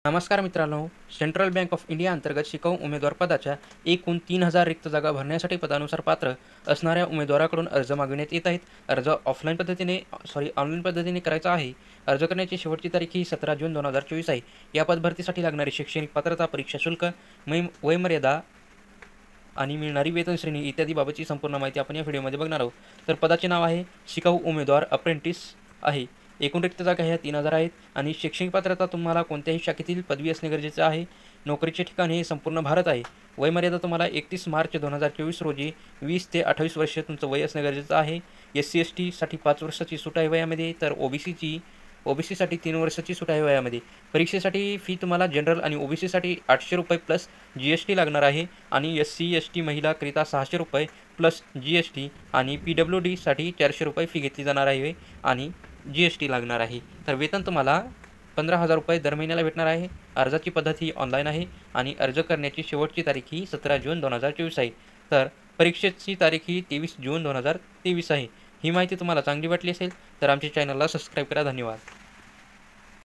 नमस्कार मित्रांनो, central bank of India अंतर्गत शिकाऊ उमेदवार पदाच्या एकूण 3,000 रिक्त जागा भरण्यासाठी पदानुसार पात्र असणाऱ्या उमेदवाराकडून अर्ज मागविण्यात येत आहेत. अर्ज ऑनलाईन पद्धतीने करायचा आहे. अर्ज करण्याची शेवटची तारीख ही 17 जून 2024 आहे. या पदभरतीसाठी लागणारी शैक्षणिक पात्रता, परीक्षा शुल्क, वयमर्यादा आणि मिळणारी वेतन श्रेणी इत्यादी बाबतची संपूर्ण माहिती आपण या व्हिडिओमध्ये बघणार आहोत. तर पदाचे नाव आहे शिकाऊ उमेदवार अप्रेंटिस आहे. एकूण रिक्त जागा ह्या 3,000 आहेत आणि शैक्षणिक पात्रता तुम्हाला कोणत्याही शाखेतील पदवी असणे गरजेचे आहे. नोकरीचे ठिकाण हे संपूर्ण भारत आहे. वयमर्यादा तुम्हाला 31 मार्च 2024 रोजी 20 ते 28 वर्ष तुमचं वय असणे गरजेचं आहे. SC/ST साठी 5 वर्षाची सूट आहे वयामध्ये, तर OBCसाठी 3 वर्षाची सूट आहे वयामध्ये. परीक्षेसाठी फी तुम्हाला जनरल आणि OBCसाठी ₹800 प्लस GST लागणार आहे आणि SC/ST महिलाकरिता ₹600 प्लस GST आणि PWDसाठी ₹400 फी घेतली जाणार आहे आणि GST लागणार आहे. तर वेतन तुम्हाला ₹15,000 दर महिन्याला भेटणार आहे. अर्जाची पद्धत ही ऑनलाईन आहे आणि अर्ज करण्याची शेवटची तारीख ही 17 जून 2024 आहे. तर परीक्षेची तारीख ही 23 जून 2023 आहे. ही माहिती तुम्हाला चांगली वाटली असेल तर आमच्या चॅनलला सबस्क्राईब करा. धन्यवाद.